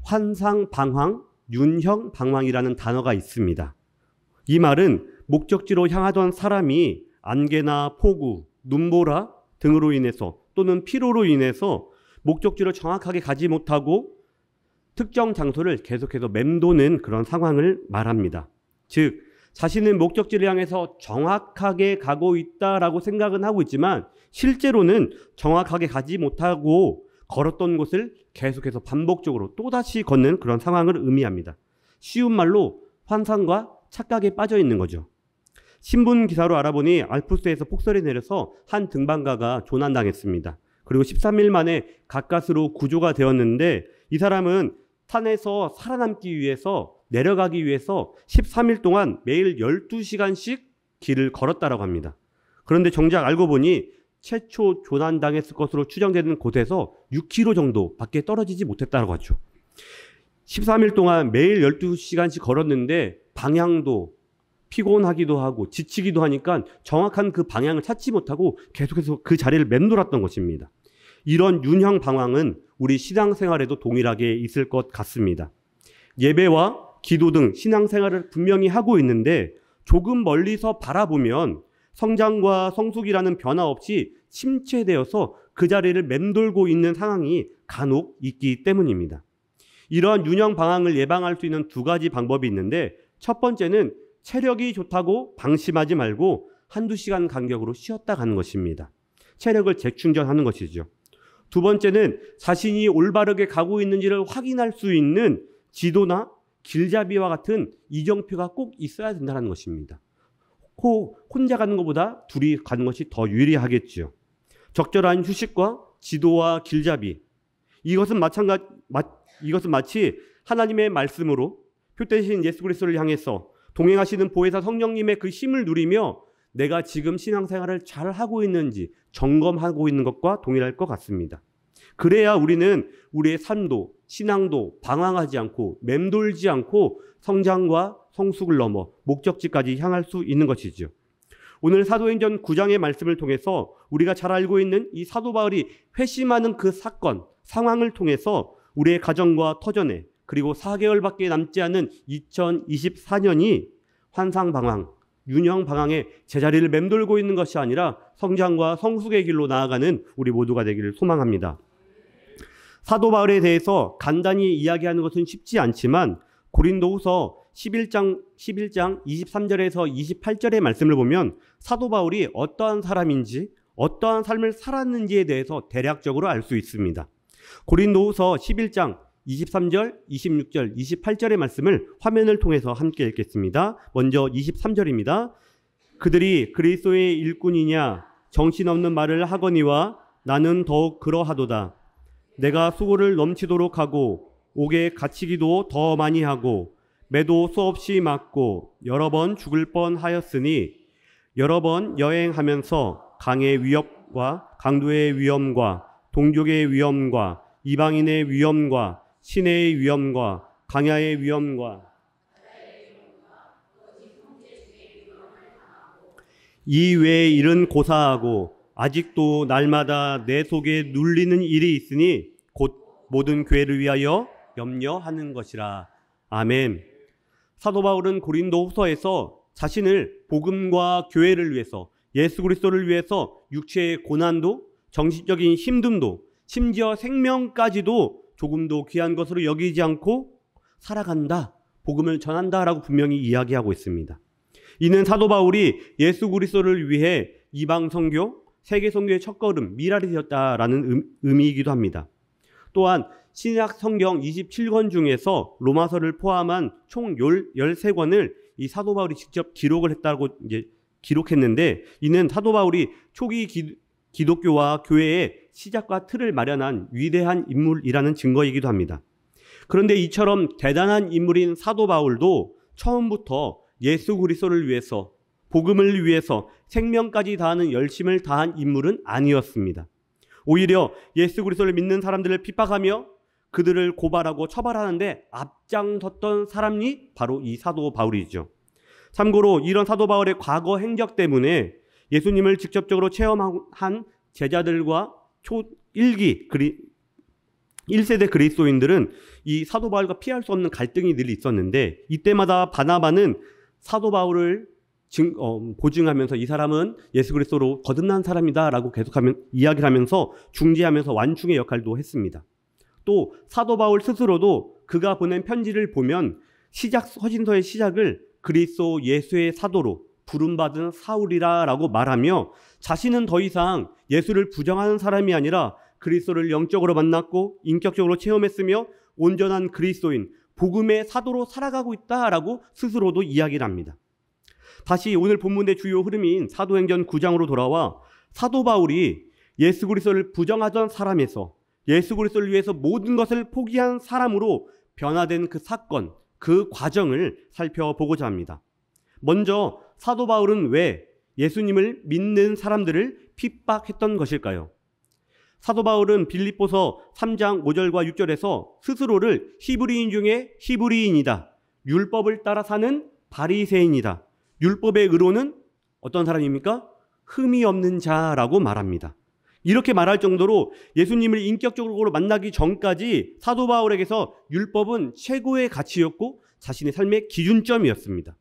환상방황, 윤형방황이라는 단어가 있습니다. 이 말은 목적지로 향하던 사람이 안개나 폭우, 눈보라 등으로 인해서 또는 피로로 인해서 목적지로 정확하게 가지 못하고 특정 장소를 계속해서 맴도는 그런 상황을 말합니다. 즉, 자신은 목적지를 향해서 정확하게 가고 있다라고 생각은 하고 있지만 실제로는 정확하게 가지 못하고 걸었던 곳을 계속해서 반복적으로 또다시 걷는 그런 상황을 의미합니다. 쉬운 말로 환상과 착각에 빠져 있는 거죠. 신문 기사로 알아보니 알프스에서 폭설이 내려서 한 등반가가 조난당했습니다. 그리고 13일 만에 가까스로 구조가 되었는데 이 사람은 산에서 살아남기 위해서 내려가기 위해서 13일 동안 매일 12시간씩 길을 걸었다라고 합니다. 그런데 정작 알고 보니 최초 조난당했을 것으로 추정되는 곳에서 6km 정도 밖에 떨어지지 못했다고 하죠. 13일 동안 매일 12시간씩 걸었는데 방향도 피곤하기도 하고 지치기도 하니까 정확한 그 방향을 찾지 못하고 계속해서 그 자리를 맴돌았던 것입니다. 이런 윤형 방황은 우리 신앙생활에도 동일하게 있을 것 같습니다. 예배와 기도 등 신앙생활을 분명히 하고 있는데 조금 멀리서 바라보면 성장과 성숙이라는 변화 없이 침체되어서 그 자리를 맴돌고 있는 상황이 간혹 있기 때문입니다. 이러한 윤형 방황을 예방할 수 있는 두 가지 방법이 있는데 첫 번째는 체력이 좋다고 방심하지 말고 한두 시간 간격으로 쉬었다 가는 것입니다. 체력을 재충전하는 것이죠. 두 번째는 자신이 올바르게 가고 있는지를 확인할 수 있는 지도나 길잡이와 같은 이정표가 꼭 있어야 된다는 것입니다. 혼자 가는 것보다 둘이 가는 것이 더 유리하겠죠. 적절한 휴식과 지도와 길잡이. 이것은 마치 하나님의 말씀으로 표대신 예수 그리스도를 향해서 동행하시는 보혜사 성령님의 그 힘을 누리며 내가 지금 신앙생활을 잘 하고 있는지 점검하고 있는 것과 동일할 것 같습니다. 그래야 우리는 우리의 삶도 신앙도 방황하지 않고 맴돌지 않고 성장과 성숙을 넘어 목적지까지 향할 수 있는 것이죠. 오늘 사도행전 9장의 말씀을 통해서 우리가 잘 알고 있는 이 사도 바울이 회심하는 그 사건, 상황을 통해서 우리의 가정과 터전에 그리고 4개월밖에 남지 않은 2024년이 환상방황, 윤형방황의 제자리를 맴돌고 있는 것이 아니라 성장과 성숙의 길로 나아가는 우리 모두가 되기를 소망합니다. 사도 바울에 대해서 간단히 이야기하는 것은 쉽지 않지만 고린도후서 11장 23절에서 28절의 말씀을 보면 사도 바울이 어떠한 사람인지 어떠한 삶을 살았는지에 대해서 대략적으로 알 수 있습니다. 고린도후서 11장 23절, 26절, 28절의 말씀을 화면을 통해서 함께 읽겠습니다. 먼저 23절입니다. 그들이 그리스도의 일꾼이냐 정신없는 말을 하거니와 나는 더욱 그러하도다. 내가 수고를 넘치도록 하고 옥에 갇히기도 더 많이 하고 매도 수없이 맞고 여러 번 죽을 뻔하였으니 여러 번 여행하면서 강의 위협과 강도의 위험과 동족의 위험과 이방인의 위험과 시내의 위험과 강야의 위험과 이 외의 일은 고사하고 아직도 날마다 내 속에 눌리는 일이 있으니 곧 모든 교회를 위하여 염려하는 것이라. 아멘. 사도 바울은 고린도 후서에서 자신을 복음과 교회를 위해서 예수 그리스도를 위해서 육체의 고난도 정신적인 힘듦도 심지어 생명까지도 조금도 귀한 것으로 여기지 않고 살아간다, 복음을 전한다라고 분명히 이야기하고 있습니다. 이는 사도 바울이 예수 그리스도를 위해 이방 선교, 세계 선교의 첫걸음, 미랄이 되었다라는 의미이기도 합니다. 또한 신약 성경 27권 중에서 로마서를 포함한 총 13권을 이 사도 바울이 직접 기록을 했다고 기록했는데 이는 사도 바울이 초기 기독교와 교회의 시작과 틀을 마련한 위대한 인물이라는 증거이기도 합니다. 그런데 이처럼 대단한 인물인 사도 바울도 처음부터 예수 그리스도를 위해서 복음을 위해서 생명까지 다하는 열심을 다한 인물은 아니었습니다. 오히려 예수 그리스도를 믿는 사람들을 핍박하며 그들을 고발하고 처벌하는데 앞장섰던 사람이 바로 이 사도 바울이죠. 참고로 이런 사도 바울의 과거 행적 때문에 예수님을 직접적으로 체험한 제자들과 1세대 그리스도인들은 이 사도 바울과 피할 수 없는 갈등이 늘 있었는데, 이때마다 바나바는 사도 바울을 보증하면서 이 사람은 예수 그리스도로 거듭난 사람이다라고 계속하면 이야기를 하면서 중재하면서 완충의 역할도 했습니다. 또 사도 바울 스스로도 그가 보낸 편지를 보면 서신서의 시작을 그리스도 예수의 사도로 부름받은 사울이라라고 말하며, 자신은 더 이상 예수를 부정하는 사람이 아니라 그리스도를 영적으로 만났고 인격적으로 체험했으며 온전한 그리스도인, 복음의 사도로 살아가고 있다라고 스스로도 이야기를 합니다. 다시 오늘 본문의 주요 흐름인 사도행전 9장으로 돌아와 사도 바울이 예수 그리스도를 부정하던 사람에서 예수 그리스도를 위해서 모든 것을 포기한 사람으로 변화된 그 사건, 그 과정을 살펴보고자 합니다. 먼저 사도 바울은 왜 예수님을 믿는 사람들을 핍박했던 것일까요? 사도 바울은 빌립보서 3장 5절과 6절에서 스스로를 히브리인 중에 히브리인이다, 율법을 따라 사는 바리새인이다, 율법의 의로는 어떤 사람입니까? 흠이 없는 자라고 말합니다. 이렇게 말할 정도로 예수님을 인격적으로 만나기 전까지 사도 바울에게서 율법은 최고의 가치였고 자신의 삶의 기준점이었습니다.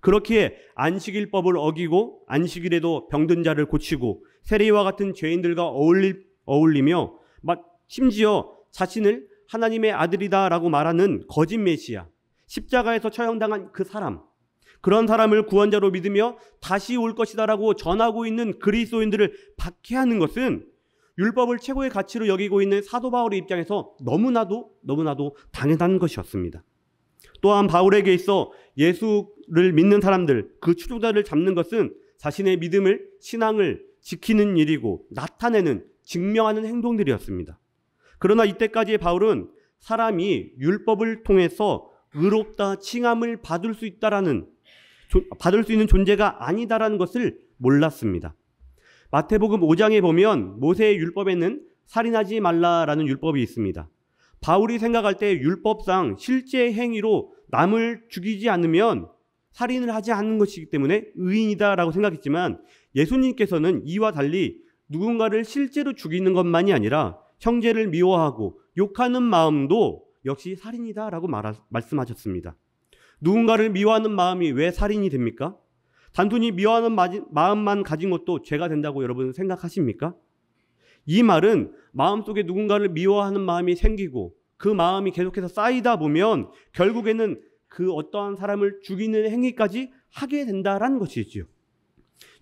그렇기에 안식일법을 어기고 안식일에도 병든 자를 고치고 세리와 같은 죄인들과 어울리며 심지어 자신을 하나님의 아들이다라고 말하는 거짓 메시아, 십자가에서 처형당한 그 사람, 그런 사람을 구원자로 믿으며 다시 올 것이다라고 전하고 있는 그리스도인들을 박해하는 것은 율법을 최고의 가치로 여기고 있는 사도 바울의 입장에서 너무나도 당연한 것이었습니다. 또한 바울에게 있어 예수를 믿는 사람들, 그 추종자를 잡는 것은 자신의 믿음을, 신앙을 지키는 일이고 나타내는, 증명하는 행동들이었습니다. 그러나 이때까지의 바울은 사람이 율법을 통해서 의롭다 칭함을 받을 수 있는 존재가 아니다라는 것을 몰랐습니다. 마태복음 5장에 보면 모세의 율법에는 살인하지 말라라는 율법이 있습니다. 바울이 생각할 때 율법상 실제 행위로 남을 죽이지 않으면 살인을 하지 않는 것이기 때문에 의인이다라고 생각했지만, 예수님께서는 이와 달리 누군가를 실제로 죽이는 것만이 아니라 형제를 미워하고 욕하는 마음도 역시 살인이다라고 말씀하셨습니다. 누군가를 미워하는 마음이 왜 살인이 됩니까? 단순히 미워하는 마음만 가진 것도 죄가 된다고 여러분 생각하십니까? 이 말은 마음속에 누군가를 미워하는 마음이 생기고 그 마음이 계속해서 쌓이다 보면 결국에는 그 어떠한 사람을 죽이는 행위까지 하게 된다라는 것이지요.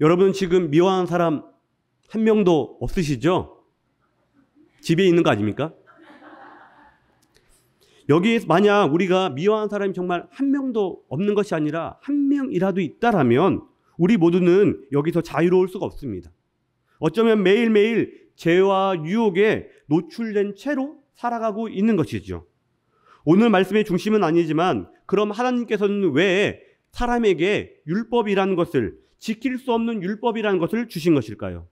여러분 지금 미워하는 사람 한 명도 없으시죠? 집에 있는 거 아닙니까? 여기에 만약 우리가 미워하는 사람이 정말 한 명도 없는 것이 아니라 한 명이라도 있다라면 우리 모두는 여기서 자유로울 수가 없습니다. 어쩌면 매일매일 죄와 유혹에 노출된 채로 살아가고 있는 것이죠. 오늘 말씀의 중심은 아니지만 그럼 하나님께서는 왜 사람에게 율법이라는 것을, 지킬 수 없는 율법이라는 것을 주신 것일까요?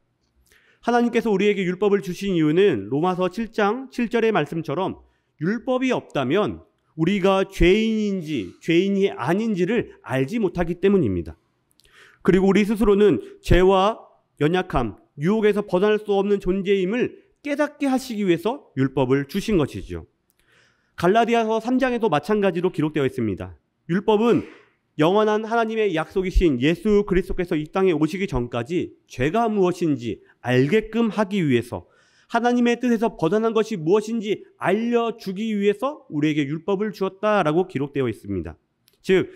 하나님께서 우리에게 율법을 주신 이유는 로마서 7장 7절의 말씀처럼 율법이 없다면 우리가 죄인인지 죄인이 아닌지를 알지 못하기 때문입니다. 그리고 우리 스스로는 죄와 연약함, 유혹에서 벗어날 수 없는 존재임을 깨닫게 하시기 위해서 율법을 주신 것이죠. 갈라디아서 3장에도 마찬가지로 기록되어 있습니다. 율법은 영원한 하나님의 약속이신 예수 그리스도께서 이 땅에 오시기 전까지 죄가 무엇인지 알게끔 하기 위해서, 하나님의 뜻에서 벗어난 것이 무엇인지 알려주기 위해서 우리에게 율법을 주었다라고 기록되어 있습니다. 즉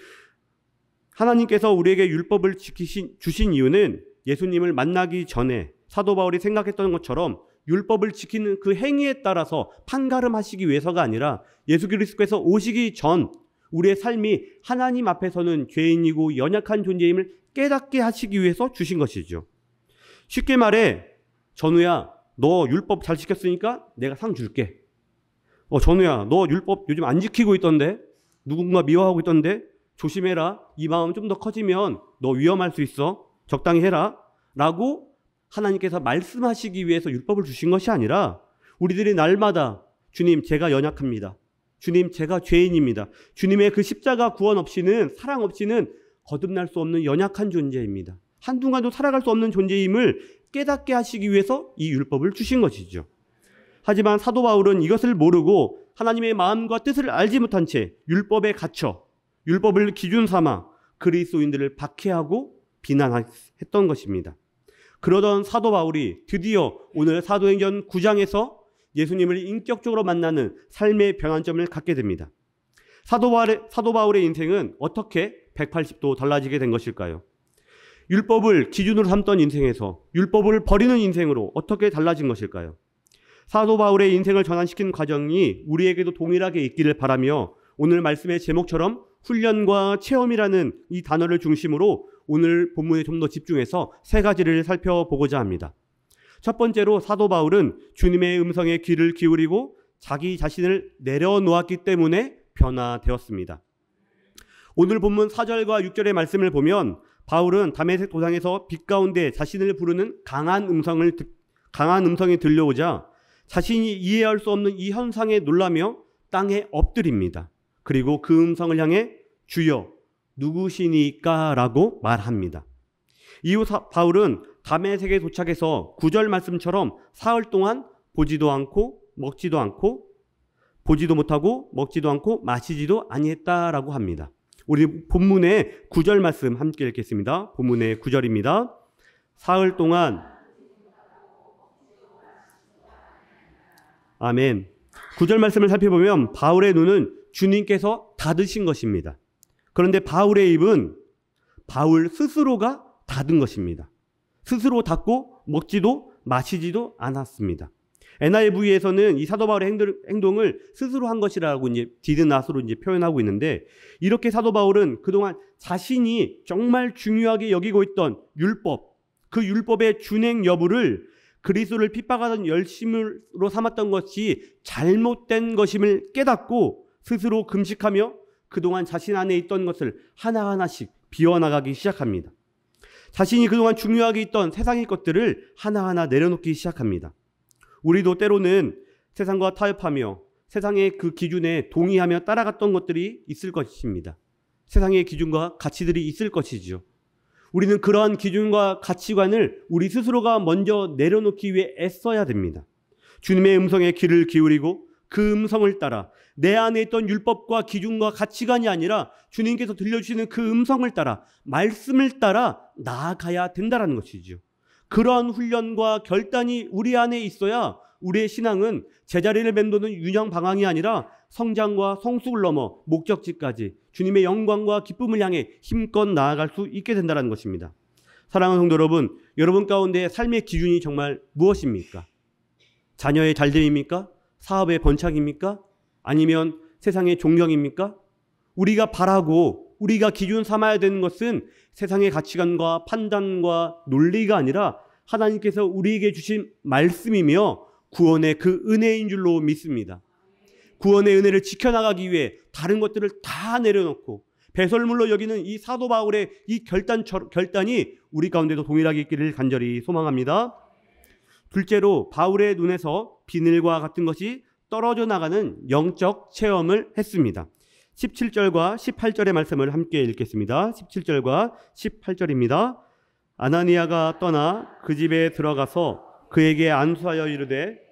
하나님께서 우리에게 율법을 주신 이유는 예수님을 만나기 전에 사도 바울이 생각했던 것처럼 율법을 지키는 그 행위에 따라서 판가름하시기 위해서가 아니라 예수 그리스도께서 오시기 전 우리의 삶이 하나님 앞에서는 죄인이고 연약한 존재임을 깨닫게 하시기 위해서 주신 것이죠. 쉽게 말해, 전우야 너 율법 잘 지켰으니까 내가 상 줄게. 전우야 너 율법 요즘 안 지키고 있던데, 누군가 미워하고 있던데 조심해라. 이 마음 좀 더 커지면 너 위험할 수 있어. 적당히 해라. 라고 하나님께서 말씀하시기 위해서 율법을 주신 것이 아니라 우리들이 날마다 주님 제가 연약합니다. 주님 제가 죄인입니다. 주님의 그 십자가 구원 없이는, 사랑 없이는 거듭날 수 없는 연약한 존재입니다. 한순간도 살아갈 수 없는 존재임을 깨닫게 하시기 위해서 이 율법을 주신 것이죠. 하지만 사도 바울은 이것을 모르고 하나님의 마음과 뜻을 알지 못한 채 율법에 갇혀 율법을 기준 삼아 그리스도인들을 박해하고 비난했던 것입니다. 그러던 사도 바울이 드디어 오늘 사도행전 9장에서 예수님을 인격적으로 만나는 삶의 변환점을 갖게 됩니다. 사도 바울의 인생은 어떻게 180도 달라지게 된 것일까요? 율법을 기준으로 삼던 인생에서 율법을 버리는 인생으로 어떻게 달라진 것일까요? 사도 바울의 인생을 전환시킨 과정이 우리에게도 동일하게 있기를 바라며 오늘 말씀의 제목처럼 훈련과 체험이라는 이 단어를 중심으로 오늘 본문에 좀 더 집중해서 세 가지를 살펴보고자 합니다. 첫 번째로 사도 바울은 주님의 음성에 귀를 기울이고 자기 자신을 내려놓았기 때문에 변화되었습니다. 오늘 본문 4절과 6절의 말씀을 보면 바울은 다메섹 도상에서 빛 가운데 자신을 부르는 강한 음성이 들려오자 자신이 이해할 수 없는 이 현상에 놀라며 땅에 엎드립니다. 그리고 그 음성을 향해 주여 누구시니까? 라고 말합니다. 이후 바울은 다메섹에 도착해서 9절 말씀처럼 사흘 동안 보지도 못하고 먹지도 않고 마시지도 아니했다라고 합니다. 우리 본문의 9절 말씀 함께 읽겠습니다. 본문의 9절입니다. 사흘 동안 아멘. 9절 말씀을 살펴보면 바울의 눈은 주님께서 닫으신 것입니다. 그런데 바울의 입은 바울 스스로가 닫은 것입니다. 스스로 닫고 먹지도 마시지도 않았습니다. NIV에서는 이 사도 바울의 행동을 스스로 한 것이라고 이제 디드낫으로 이제 표현하고 있는데, 이렇게 사도 바울은 그동안 자신이 정말 중요하게 여기고 있던 율법, 그 율법의 준행 여부를 그리스도를 핍박하던 열심으로 삼았던 것이 잘못된 것임을 깨닫고 스스로 금식하며 그동안 자신 안에 있던 것을 하나하나씩 비워나가기 시작합니다. 자신이 그동안 중요하게 있던 세상의 것들을 하나하나 내려놓기 시작합니다. 우리도 때로는 세상과 타협하며 세상의 그 기준에 동의하며 따라갔던 것들이 있을 것입니다. 세상의 기준과 가치들이 있을 것이지요. 우리는 그러한 기준과 가치관을 우리 스스로가 먼저 내려놓기 위해 애써야 됩니다. 주님의 음성에 귀를 기울이고 그 음성을 따라 내 안에 있던 율법과 기준과 가치관이 아니라 주님께서 들려주시는 그 음성을 따라 말씀을 따라 나아가야 된다는 것이죠. 그러한 훈련과 결단이 우리 안에 있어야 우리의 신앙은 제자리를 맴도는 유령 방황이 아니라 성장과 성숙을 넘어 목적지까지 주님의 영광과 기쁨을 향해 힘껏 나아갈 수 있게 된다는 것입니다. 사랑하는 성도 여러분, 여러분 가운데 삶의 기준이 정말 무엇입니까? 자녀의 잘됨입니까? 사업의 번창입니까? 아니면 세상의 존경입니까? 우리가 바라고 우리가 기준 삼아야 되는 것은 세상의 가치관과 판단과 논리가 아니라 하나님께서 우리에게 주신 말씀이며 구원의 그 은혜인 줄로 믿습니다. 구원의 은혜를 지켜나가기 위해 다른 것들을 다 내려놓고 배설물로 여기는 이 사도 바울의 이 결단이 우리 가운데도 동일하게 있기를 간절히 소망합니다. 둘째로 바울의 눈에서 비늘과 같은 것이 떨어져 나가는 영적 체험을 했습니다. 17절과 18절의 말씀을 함께 읽겠습니다. 17절과 18절입니다. 아나니아가 떠나 그 집에 들어가서 그에게 안수하여 이르되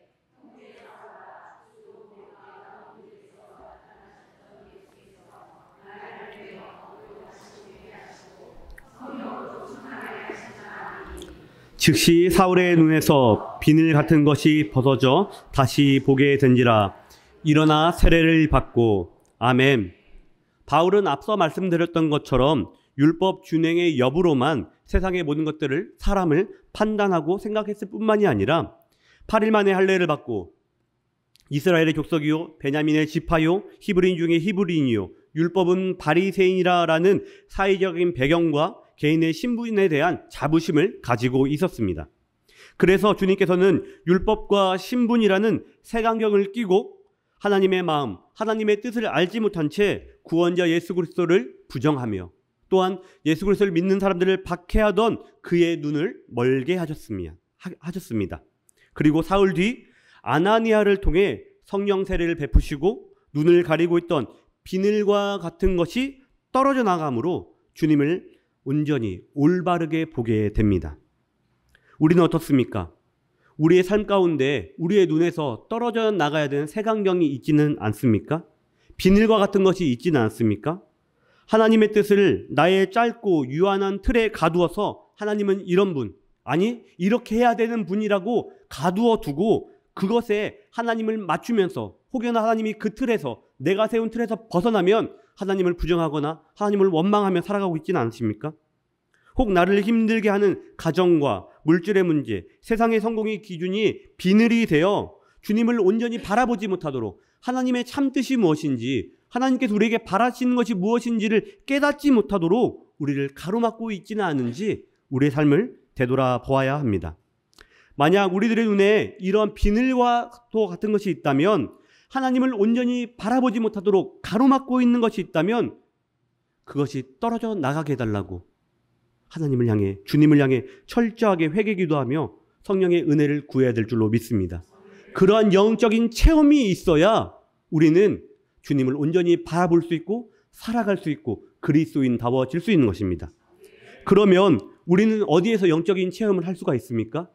즉시 사울의 눈에서 비늘 같은 것이 벗어져 다시 보게 된지라. 일어나 세례를 받고. 아멘. 바울은 앞서 말씀드렸던 것처럼 율법 준행의 여부로만 세상의 모든 것들을 사람을 판단하고 생각했을 뿐만이 아니라 8일 만에 할례를 받고 이스라엘의 족속이요 베냐민의 지파요 히브리인 중에 히브리인이요 율법은 바리새인이라라는 사회적인 배경과 개인의 신분에 대한 자부심을 가지고 있었습니다. 그래서 주님께서는 율법과 신분이라는 색안경을 끼고 하나님의 마음, 하나님의 뜻을 알지 못한 채 구원자 예수 그리스도를 부정하며 또한 예수 그리스도를 믿는 사람들을 박해하던 그의 눈을 멀게 하셨습니다. 그리고 사흘 뒤 아나니아를 통해 성령 세례를 베푸시고 눈을 가리고 있던 비늘과 같은 것이 떨어져 나가므로 주님을 온전히 올바르게 보게 됩니다. 우리는 어떻습니까? 우리의 삶 가운데 우리의 눈에서 떨어져 나가야 되는 색안경이 있지는 않습니까? 비늘과 같은 것이 있지는 않습니까? 하나님의 뜻을 나의 짧고 유한한 틀에 가두어서 하나님은 이런 분, 아니 이렇게 해야 되는 분이라고 가두어 두고 그것에 하나님을 맞추면서 혹여나 하나님이 그 틀에서 내가 세운 틀에서 벗어나면 하나님을 부정하거나 하나님을 원망하며 살아가고 있지는 않으십니까? 혹 나를 힘들게 하는 가정과 물질의 문제, 세상의 성공의 기준이 비늘이 되어 주님을 온전히 바라보지 못하도록 하나님의 참뜻이 무엇인지 하나님께서 우리에게 바라시는 것이 무엇인지를 깨닫지 못하도록 우리를 가로막고 있지는 않은지 우리의 삶을 되돌아보아야 합니다. 만약 우리들의 눈에 이런 비늘과 도 같은 것이 있다면, 하나님을 온전히 바라보지 못하도록 가로막고 있는 것이 있다면 그것이 떨어져 나가게 해달라고 하나님을 향해, 주님을 향해 철저하게 회개기도하며 성령의 은혜를 구해야 될 줄로 믿습니다. 그러한 영적인 체험이 있어야 우리는 주님을 온전히 바라볼 수 있고 살아갈 수 있고 그리스도인다워질 수 있는 것입니다. 그러면 우리는 어디에서 영적인 체험을 할 수가 있습니까?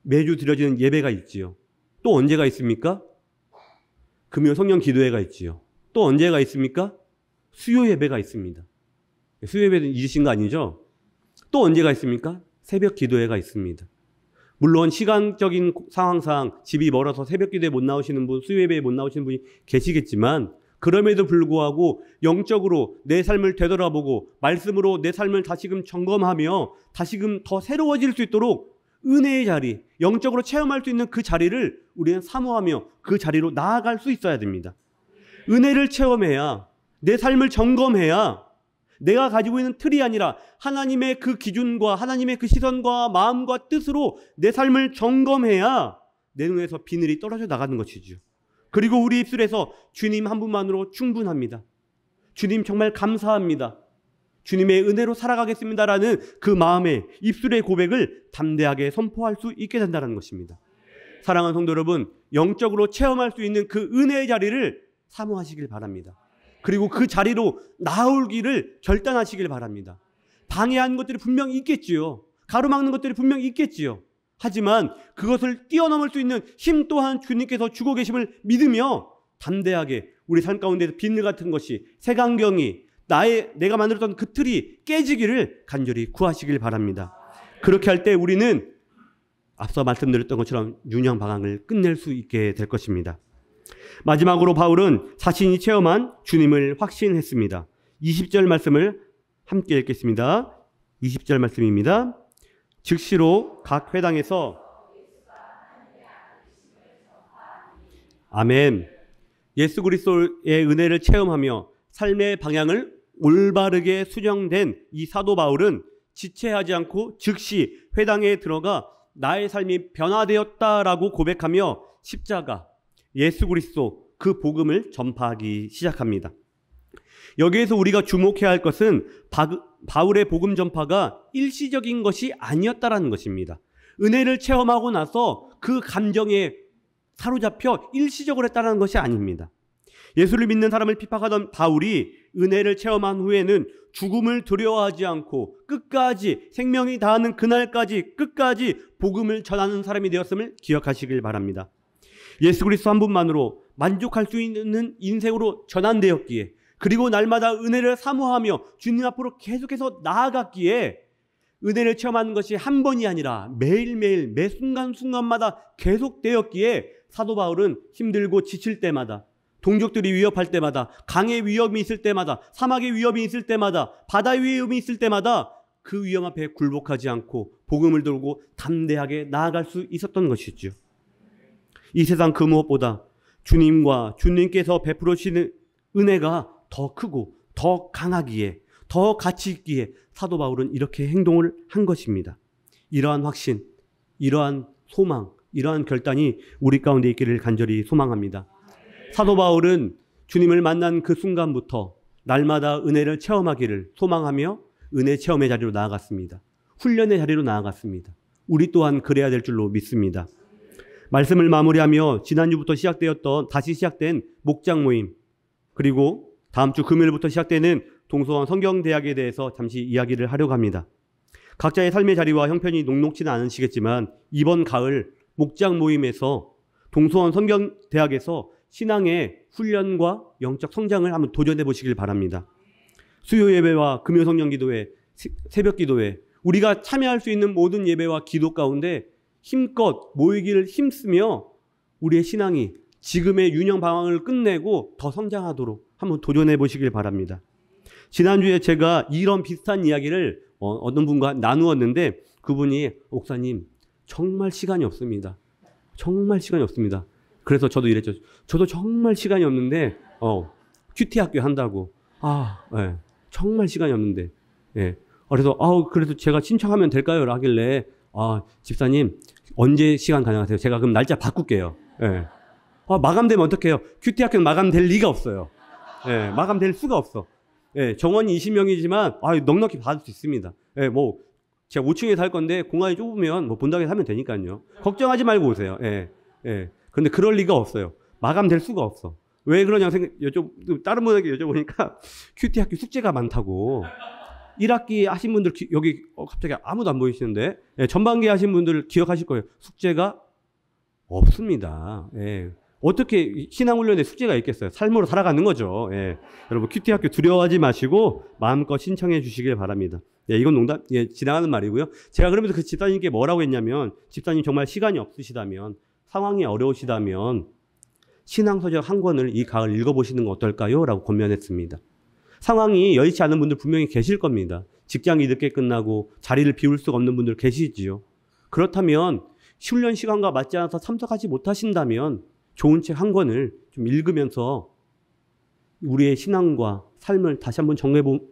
매주 드려지는 예배가 있지요. 또 언제가 있습니까? 금요 성령 기도회가 있지요. 또 언제가 있습니까? 수요 예배가 있습니다. 수요 예배는 잊으신 거 아니죠? 또 언제가 있습니까? 새벽 기도회가 있습니다. 물론 시간적인 상황상 집이 멀어서 새벽 기도회 못 나오시는 분, 수요 예배에 못 나오시는 분이 계시겠지만, 그럼에도 불구하고 영적으로 내 삶을 되돌아보고 말씀으로 내 삶을 다시금 점검하며 다시금 더 새로워질 수 있도록 은혜의 자리, 영적으로 체험할 수 있는 그 자리를 우리는 사모하며 그 자리로 나아갈 수 있어야 됩니다. 은혜를 체험해야, 내 삶을 점검해야, 내가 가지고 있는 틀이 아니라 하나님의 그 기준과 하나님의 그 시선과 마음과 뜻으로 내 삶을 점검해야 내 눈에서 비늘이 떨어져 나가는 것이죠. 그리고 우리 입술에서 주님 한 분만으로 충분합니다. 주님 정말 감사합니다. 주님의 은혜로 살아가겠습니다라는 그 마음의 입술의 고백을 담대하게 선포할 수 있게 된다는 것입니다. 사랑하는 성도 여러분, 영적으로 체험할 수 있는 그 은혜의 자리를 사모하시길 바랍니다. 그리고 그 자리로 나오기를 결단하시길 바랍니다. 방해하는 것들이 분명히 있겠지요. 가로막는 것들이 분명히 있겠지요. 하지만 그것을 뛰어넘을 수 있는 힘 또한 주님께서 주고 계심을 믿으며 담대하게 우리 삶 가운데서 비늘 같은 것이, 색안경이, 내가 만들었던 그 틀이 깨지기를 간절히 구하시길 바랍니다. 그렇게 할 때 우리는 앞서 말씀드렸던 것처럼 윤형 방황을 끝낼 수 있게 될 것입니다. 마지막으로 바울은 자신이 체험한 주님을 확신했습니다. 20절 말씀을 함께 읽겠습니다. 20절 말씀입니다. 즉시로 각 회당에서 아멘. 예수 그리스도의 은혜를 체험하며 삶의 방향을 올바르게 수정된 이 사도 바울은 지체하지 않고 즉시 회당에 들어가 나의 삶이 변화되었다라고 고백하며 십자가, 예수 그리스도 그 복음을 전파하기 시작합니다. 여기에서 우리가 주목해야 할 것은 바울의 복음 전파가 일시적인 것이 아니었다라는 것입니다. 은혜를 체험하고 나서 그 감정에 사로잡혀 일시적으로 했다는 것이 아닙니다. 예수를 믿는 사람을 핍박하던 바울이 은혜를 체험한 후에는 죽음을 두려워하지 않고 끝까지 생명이 다하는 그날까지 끝까지 복음을 전하는 사람이 되었음을 기억하시길 바랍니다. 예수 그리스도 한 분만으로 만족할 수 있는 인생으로 전환되었기에, 그리고 날마다 은혜를 사모하며 주님 앞으로 계속해서 나아갔기에 은혜를 체험하는 것이 한 번이 아니라 매일매일 매 순간순간마다 계속되었기에 사도 바울은 힘들고 지칠 때마다, 동족들이 위협할 때마다, 강의 위협이 있을 때마다, 사막의 위협이 있을 때마다, 바다의 위협이 있을 때마다 그 위험 앞에 굴복하지 않고 복음을 들고 담대하게 나아갈 수 있었던 것이죠. 이 세상 그 무엇보다 주님과 주님께서 베풀어 주시는 은혜가 더 크고 더 강하기에, 더 가치 있기에 사도 바울은 이렇게 행동을 한 것입니다. 이러한 확신, 이러한 소망, 이러한 결단이 우리 가운데 있기를 간절히 소망합니다. 사도 바울은 주님을 만난 그 순간부터 날마다 은혜를 체험하기를 소망하며 은혜 체험의 자리로 나아갔습니다. 훈련의 자리로 나아갔습니다. 우리 또한 그래야 될 줄로 믿습니다. 말씀을 마무리하며 지난주부터 다시 시작된 목장 모임, 그리고 다음 주 금요일부터 시작되는 동서원 성경대학에 대해서 잠시 이야기를 하려고 합니다. 각자의 삶의 자리와 형편이 녹록지는 않으시겠지만 이번 가을 목장 모임에서 동서원 성경대학에서 신앙의 훈련과 영적 성장을 한번 도전해 보시길 바랍니다. 수요 예배와 금요 성령 기도회, 새벽 기도회, 우리가 참여할 수 있는 모든 예배와 기도 가운데 힘껏 모이기를 힘쓰며 우리의 신앙이 지금의 유령 방황을 끝내고 더 성장하도록 한번 도전해 보시길 바랍니다. 지난주에 제가 이런 비슷한 이야기를 어떤 분과 나누었는데 그분이 목사님 정말 시간이 없습니다. 정말 시간이 없습니다. 그래서 저도 이랬죠. 저도 정말 시간이 없는데 큐티 학교 한다고. 네. 정말 시간이 없는데. 예. 그래서 그래도 제가 신청하면 될까요? 하길래 집사님 언제 시간 가능하세요? 제가 그럼 날짜 바꿀게요. 예. 마감되면 어떡해요? 큐티 학교는 마감될 리가 없어요. 예. 마감될 수가 없어. 예. 정원이 20명이지만 넉넉히 받을 수 있습니다. 예. 뭐 제가 5층에 살 건데 공간이 좁으면 뭐 본당에 살면 되니까요. 걱정하지 말고 오세요. 예. 예. 그런데 그럴 리가 없어요. 마감될 수가 없어. 왜 그러냐 다른 분에게 여쭤보니까 큐티 학교 숙제가 많다고. 1학기 하신 분들 여기 갑자기 아무도 안 보이시는데 전반기 하신 분들 기억하실 거예요. 숙제가 없습니다. 예. 어떻게 신앙훈련에 숙제가 있겠어요? 삶으로 살아가는 거죠. 예. 여러분 큐티 학교 두려워하지 마시고 마음껏 신청해 주시길 바랍니다. 예, 이건 농담, 지나가는 말이고요. 제가 그러면서 그 집사님께 뭐라고 했냐면 집사님 정말 시간이 없으시다면 상황이 어려우시다면 신앙서적 한 권을 이 가을 읽어보시는 거 어떨까요? 라고 권면했습니다. 상황이 여의치 않은 분들 분명히 계실 겁니다. 직장이 늦게 끝나고 자리를 비울 수가 없는 분들 계시지요. 그렇다면 훈련 시간과 맞지 않아서 참석하지 못하신다면 좋은 책 한 권을 좀 읽으면서 우리의 신앙과 삶을 다시 한번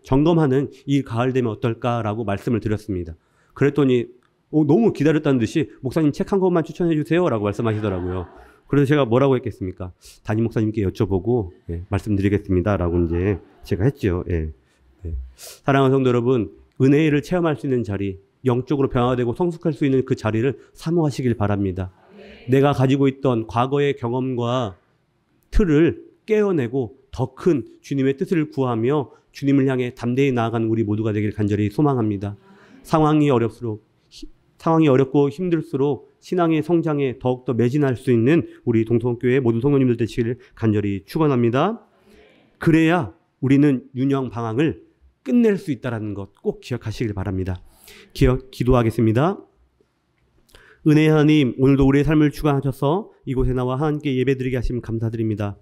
점검하는 이 가을 되면 어떨까라고 말씀을 드렸습니다. 그랬더니 너무 기다렸다는 듯이 목사님 책 한 권만 추천해 주세요 라고 말씀하시더라고요. 그래서 제가 뭐라고 했겠습니까? 담임 목사님께 여쭤보고 말씀드리겠습니다 라고 이제 제가 했죠. 사랑하는 성도 여러분, 은혜를 체험할 수 있는 자리, 영적으로 변화되고 성숙할 수 있는 그 자리를 사모하시길 바랍니다. 내가 가지고 있던 과거의 경험과 틀을 깨어내고 더 큰 주님의 뜻을 구하며 주님을 향해 담대히 나아가는 우리 모두가 되길 간절히 소망합니다. 상황이 어렵고 힘들수록 신앙의 성장에 더욱더 매진할 수 있는 우리 동성교회 모든 성도님들 되시기를 간절히 축원합니다. 그래야 우리는 유령 방황을 끝낼 수 있다는 것 꼭 기억하시길 바랍니다. 기도하겠습니다. 은혜의 하나님, 오늘도 우리의 삶을 주관하셔서 이곳에 나와 하나님께 예배드리게 하심 감사드립니다.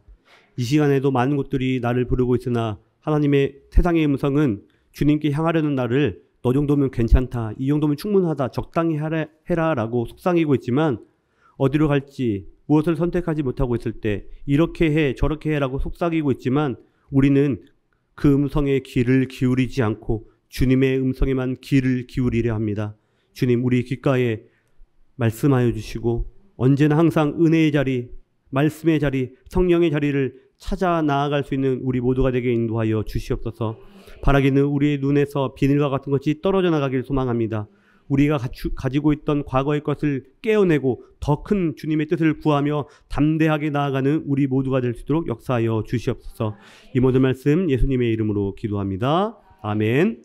이 시간에도 많은 곳들이 나를 부르고 있으나 하나님의 세상의 음성은 주님께 향하려는 나를 너 정도면 괜찮다, 이 정도면 충분하다, 적당히 해라 라고 속상이고 있지만 어디로 갈지 무엇을 선택하지 못하고 있을 때 이렇게 해 저렇게 해라고 속삭이고 있지만 우리는 그 음성에 귀를 기울이지 않고 주님의 음성에만 귀를 기울이려 합니다. 주님, 우리 귓가에 말씀하여 주시고 언제나 항상 은혜의 자리, 말씀의 자리, 성령의 자리를 찾아 나아갈 수 있는 우리 모두가 되게 인도하여 주시옵소서. 바라기는 우리의 눈에서 비늘과 같은 것이 떨어져 나가길 소망합니다. 우리가 가지고 있던 과거의 것을 깨어내고 더 큰 주님의 뜻을 구하며 담대하게 나아가는 우리 모두가 될 수 있도록 역사하여 주시옵소서. 이 모든 말씀 예수님의 이름으로 기도합니다. 아멘.